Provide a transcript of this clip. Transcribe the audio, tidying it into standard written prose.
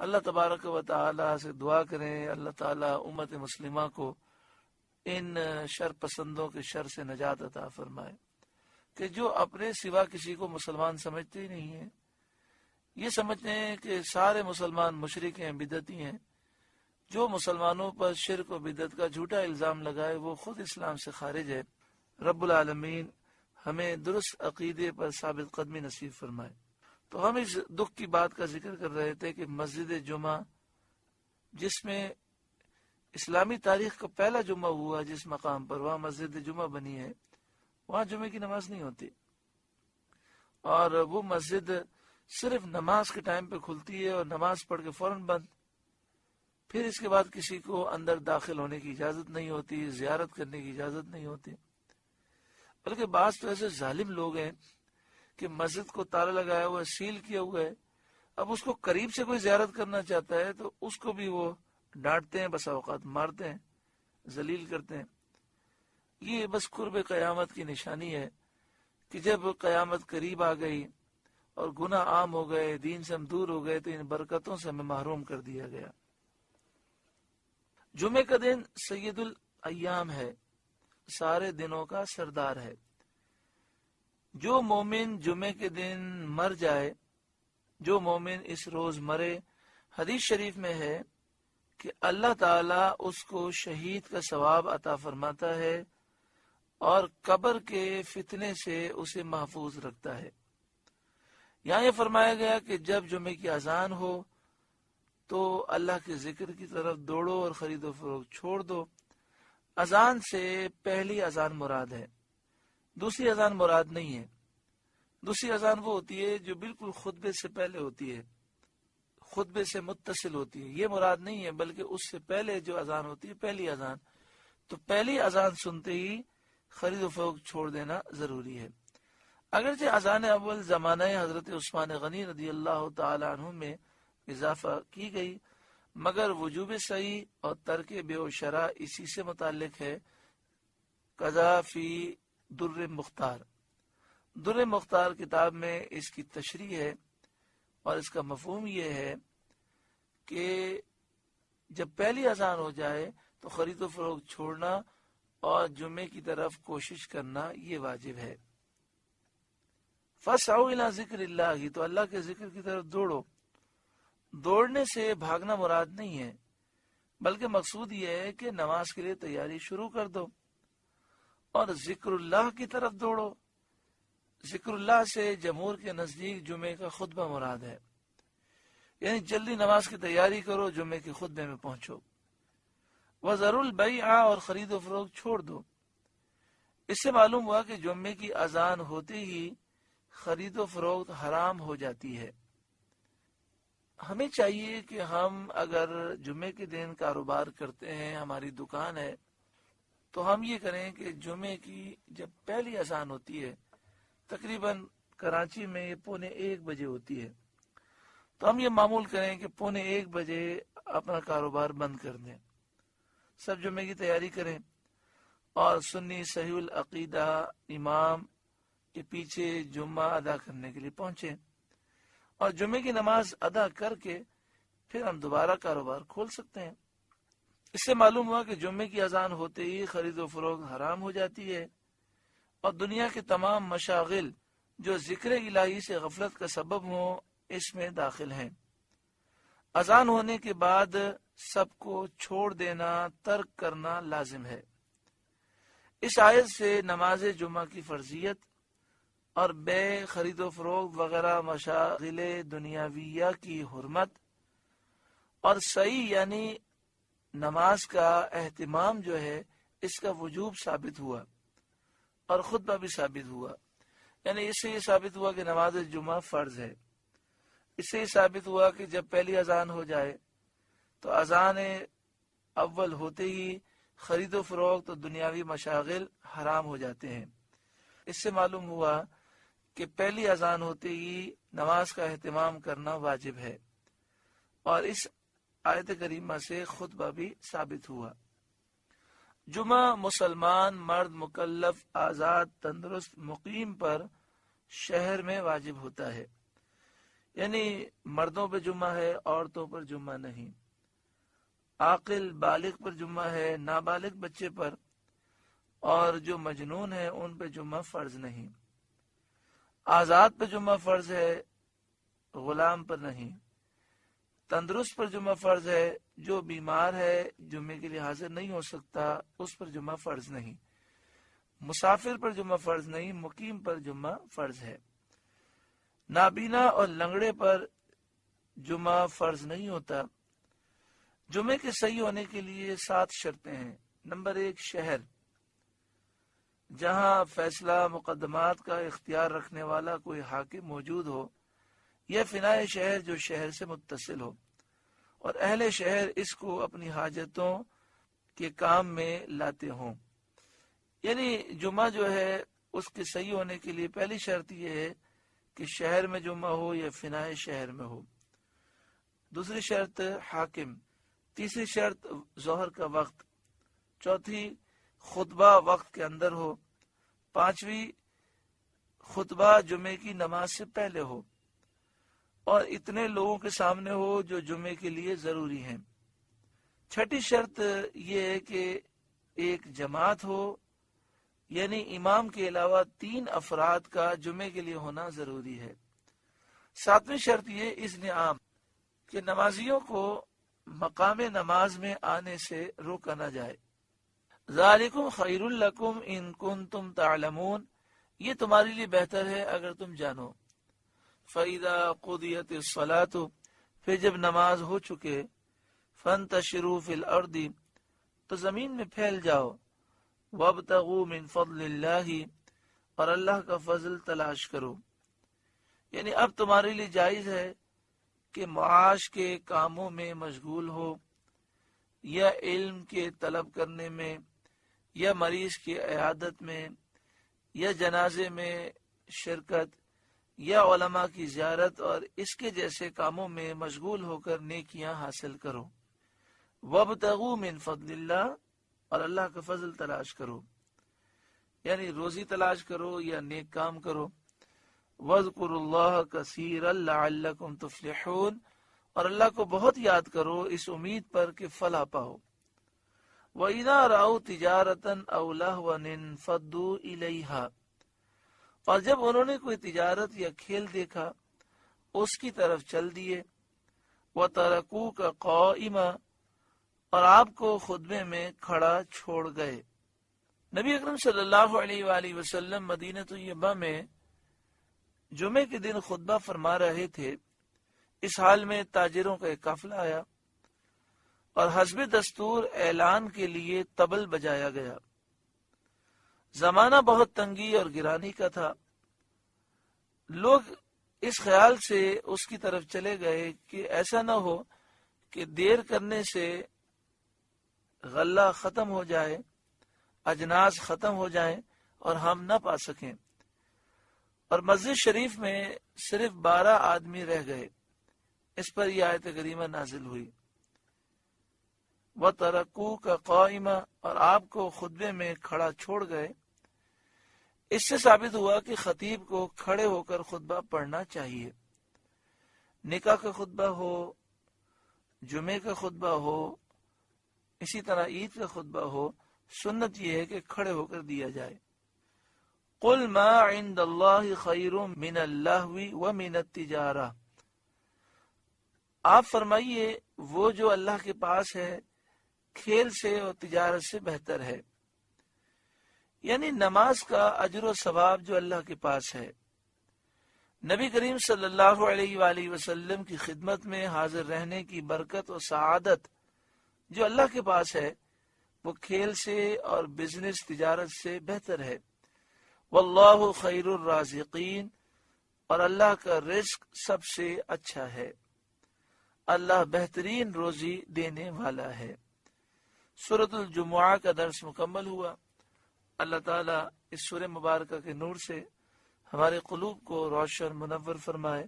اللہ تبارک و تعالی سے دعا کریں اللہ تعالی امت مسلمہ کو ان شر پسندوں کے شر سے نجات عطا فرمائے کہ جو اپنے سوا کسی کو مسلمان سمجھتے ہی نہیں ہیں، یہ سمجھتے ہیں کہ سارے مسلمان مشرک ہیں، بدعتی ہیں۔ جو مسلمانوں پر شرک و بدعت کا جھوٹا الزام لگائے وہ خود اسلام سے خارج ہے۔ رب العالمین ہمیں درست عقیدے پر ثابت قدمی نصیب فرمائے۔ تو ہم اس دکھ کی بات کا ذکر کر رہے تھے کہ مسجد جمعہ، جس میں اسلامی تاریخ کا پہلا جمعہ ہوا، جس مقام پر وہاں مسجد جمعہ بنی ہے، وہاں جمعے کی نماز نہیں ہوتی، اور وہ مسجد صرف نماز کے ٹائم پہ کھلتی ہے اور نماز پڑھ کے فوراً بند۔ پھر اس کے بعد کسی کو اندر داخل ہونے کی اجازت نہیں ہوتی، زیارت کرنے کی اجازت نہیں ہوتی۔ بلکہ بعض تو ایسے ظالم لوگ ہیں کہ مسجد کو تالا لگایا ہوا ہے، سیل کیا ہوا ہے، اب اس کو قریب سے کوئی زیارت کرنا چاہتا ہے تو اس کو بھی وہ ڈانٹتے ہیں، بسا اوقات مارتے ہیں، ذلیل کرتے ہیں۔ یہ بس قرب قیامت کی نشانی ہے کہ جب قیامت قریب آ گئی اور گناہ عام ہو گئے، دین سے ہم دور ہو گئے، تو ان برکتوں سے ہمیں محروم کر دیا گیا۔ جمعے کا دن سید الایام ہے، سارے دنوں کا سردار ہے۔ جو مومن جمعے کے دن مر جائے، جو مومن اس روز مرے، حدیث شریف میں ہے کہ اللہ تعالیٰ اس کو شہید کا ثواب عطا فرماتا ہے اور قبر کے فتنے سے اسے محفوظ رکھتا ہے۔ یہاں یہ فرمایا گیا کہ جب جمعے کی اذان ہو تو اللہ کے ذکر کی طرف دوڑو اور خرید و فروخت چھوڑ دو۔ اذان سے پہلی اذان مراد ہے، دوسری اذان مراد نہیں ہے۔ دوسری اذان وہ ہوتی ہے جو بالکل خطبے سے پہلے ہوتی ہے، خطبے سے متصل ہوتی ہے، یہ مراد نہیں ہے، بلکہ اس سے پہلے جو اذان ہوتی ہے پہلی اذان۔ تو پہلی اذان سنتے ہی خرید و فروخت چھوڑ دینا ضروری ہے۔ اگرچہ اذان اول زمانہ حضرت عثمان غنی رضی اللہ تعالی عنہ میں اضافہ کی گئی، مگر وجوب صحیح اور ترک بے و شرع اسی سے متعلق ہے۔ قضا فی در مختار، در مختار کتاب میں اس کی تشریح ہے، اور اس کا مفہوم یہ ہے کہ جب پہلی اذان ہو جائے تو خرید و فروخت چھوڑنا اور جمعے کی طرف کوشش کرنا یہ واجب ہے۔ فَاسْعَوْا إِلَىٰ ذِكْرِ اللَّهِ، تو اللہ کے ذکر کی طرف دوڑو۔ دوڑنے سے بھاگنا مراد نہیں ہے، بلکہ مقصود یہ ہے کہ نماز کے لیے تیاری شروع کر دو اور ذکر اللہ کی طرف دوڑو۔ ذکر اللہ سے جمہور کے نزدیک جمعے کا خطبہ مراد ہے، یعنی جلدی نماز کی تیاری کرو، جمعے کے خطبے میں پہنچو۔ وَذَرُوا الْبَيْعَ، اور خرید و فروخت چھوڑ دو۔ اس سے معلوم ہوا کہ جمعے کی اذان ہوتے ہی خرید و فروخت حرام ہو جاتی ہے۔ ہمیں چاہیے کہ ہم اگر جمعے کے دن کاروبار کرتے ہیں، ہماری دکان ہے، تو ہم یہ کریں کہ جمعے کی جب پہلی اذان ہوتی ہے، تقریباً کراچی میں یہ 12:45 بجے ہوتی ہے، تو ہم یہ معمول کریں کہ 12:45 بجے اپنا کاروبار بند کر دیں، سب جمعے کی تیاری کریں اور سنی صحیح العقیدہ امام کے پیچھے جمعہ ادا کرنے کے لیے پہنچیں، اور جمعے کی نماز ادا کر کے پھر ہم دوبارہ کاروبار کھول سکتے ہیں۔ اس سے معلوم ہوا کہ جمعے کی اذان ہوتے ہی خرید و فروخت حرام ہو جاتی ہے، اور دنیا کے تمام مشاغل جو ذکر الہی سے غفلت کا سبب ہوں اس میں داخل ہیں۔ اذان ہونے کے بعد سب کو چھوڑ دینا، ترک کرنا لازم ہے۔ اس آیت سے نماز جمعہ کی فرضیت اور بے، خرید و فروخت وغیرہ مشاغل دنیاویہ کی حرمت اور صحیح یعنی نماز کا اہتمام جو ہے اس کا وجوب ثابت ہوا، اور خطبہ بھی ثابت ہوا۔ یعنی اس سے یہ ثابت ہوا کہ نماز جمعہ فرض ہے۔ اس سے یہ ثابت ہوا کہ جب پہلی اذان ہو جائے تو اذان اول ہوتے ہی خرید و فروخت اور دنیاوی مشاغل حرام ہو جاتے ہیں۔ اس سے معلوم ہوا کہ پہلی اذان ہوتے ہی نماز کا اہتمام کرنا واجب ہے، اور اس آیت کریمہ سے خطبہ بھی ثابت ہوا۔ جمعہ مسلمان مرد مکلف آزاد تندرست مقیم پر شہر میں واجب ہوتا ہے، یعنی مردوں پہ جمعہ ہے، عورتوں پر جمعہ نہیں، عاقل بالغ پر جمعہ ہے، نابالغ بچے پر، اور جو مجنون ہے ان پہ جمعہ فرض نہیں، آزاد پہ جمعہ فرض ہے، غلام پر نہیں، تندرست پر جمعہ فرض ہے، جو بیمار ہے جمعے کے لیے حاضر نہیں ہو سکتا اس پر جمعہ فرض نہیں، مسافر پر جمعہ فرض نہیں، مقیم پر جمعہ فرض ہے، نابینا اور لنگڑے پر جمعہ فرض نہیں ہوتا۔ جمعے کے صحیح ہونے کے لیے 7 شرطیں ہیں۔ نمبر 1، شہر، جہاں فیصلہ مقدمات کا اختیار رکھنے والا کوئی حاکم موجود ہو، یا فناء شہر جو شہر سے متصل ہو اور اہل شہر اس کو اپنی حاجتوں کے کام میں لاتے ہوں۔ یعنی جمعہ جو ہے اس کے صحیح ہونے کے لیے پہلی شرط یہ ہے کہ شہر میں جمعہ ہو یا فناء شہر میں ہو، دوسری شرط حاکم، تیسری شرط ظہر کا وقت، چوتھی خطبہ وقت کے اندر ہو، پانچویں خطبہ جمعے کی نماز سے پہلے ہو اور اتنے لوگوں کے سامنے ہو جو جمعے کے لیے ضروری ہیں، چھٹی شرط یہ ہے کہ ایک جماعت ہو، یعنی امام کے علاوہ 3 افراد کا جمعے کے لیے ہونا ضروری ہے، ساتویں شرط یہ اذن عام کہ نمازیوں کو مقام نماز میں آنے سے روکا نہ جائے۔ ذالکم خیر لکم ان کنتم تعلمون، یہ تمہارے لیے بہتر ہے اگر تم جانو۔ فَإِذَا قُضِيَتِ الصَّلَاةُ، پھر جب نماز ہو چکے، فَانْتَشِرُوا فِي الْأَرْضِ، تو زمین میں پھیل جاؤ، وَابْتَغُوا مِنْ فَضْلِ اللَّهِ، اور اللہ کا فضل تلاش کرو۔ یعنی اب تمہارے لیے جائز ہے کہ معاش کے کاموں میں مشغول ہو، یا علم کے طلب کرنے میں، یا مریض کی عیادت میں، یا جنازے میں شرکت، یا علماء کی زیارت اور اس کے جیسے کاموں میں مشغول ہو کر نیکیاں حاصل کرو۔ وَابْتَغُوا مِنْ فَضْلِ اللَّهِ، اور اللہ کا فضل تلاش کرو، یعنی روزی تلاش کرو یا نیک کام کرو۔ وَاذْكُرُوا اللَّهَ كَثِيرًا لَعَلَّكُمْ تُفْلِحُونَ، اور اللہ کو بہت یاد کرو اس امید پر کہ فلاح پاؤ۔ وَإِذَا رَأَوْا تِجَارَةً أَوْ لَهْوًا انفَضُّوا إِلَيْهَا، اور جب انہوں نے کوئی تجارت یا کھیل دیکھا اس کی طرف چل دیے۔ وَتَرَكُوكَ قَائِمًا، اور آپ کو خطبے میں کھڑا چھوڑ گئے۔ نبی اکرم صلی اللہ علیہ وآلہ وسلم مدینہ طیبہ میں جمعے کے دن خطبہ فرما رہے تھے، اس حال میں تاجروں کا ایک قافلہ آیا اور حسب دستور اعلان کے لیے طبل بجایا گیا۔ زمانہ بہت تنگی اور گرانی کا تھا، لوگ اس خیال سے اس کی طرف چلے گئے کہ ایسا نہ ہو کہ دیر کرنے سے غلہ ختم ہو جائے، اجناس ختم ہو جائیں اور ہم نہ پا سکیں، اور مسجد شریف میں صرف 12 آدمی رہ گئے۔ اس پر یہ آیت کریمہ نازل ہوئی، وَتَرَكُوكَ قَائِمًا، اور آپ کو خطبے میں کھڑا چھوڑ گئے۔ اس سے ثابت ہوا کہ خطیب کو کھڑے ہو کر خطبہ پڑھنا چاہیے، نکاح کا خطبہ ہو، جمعے کا خطبہ ہو، اسی طرح عید کا خطبہ ہو، سنت یہ ہے کہ کھڑے ہو کر دیا جائے۔ قُلْ مَا عِنْدَ اللَّهِ خَيْرٌ مِّنَ اللَّهْوِ وَمِنَ التِّجَارَةِ، آپ فرمائیے وہ جو اللہ کے پاس ہے کھیل سے اور تجارت سے بہتر ہے، یعنی نماز کا اجر و ثواب جو اللہ کے پاس ہے، نبی کریم صلی اللہ علیہ وآلہ وسلم کی خدمت میں حاضر رہنے کی برکت و سعادت جو اللہ کے پاس ہے، وہ کھیل سے اور بزنس تجارت سے بہتر ہے۔ واللہ خیر الرازقین، اور اللہ کا رزق سب سے اچھا ہے، اللہ بہترین روزی دینے والا ہے۔ سورۃ الجمعہ کا درس مکمل ہوا۔ اللہ تعالیٰ اس سورہ مبارکہ کے نور سے ہمارے قلوب کو روشن منور فرمائے۔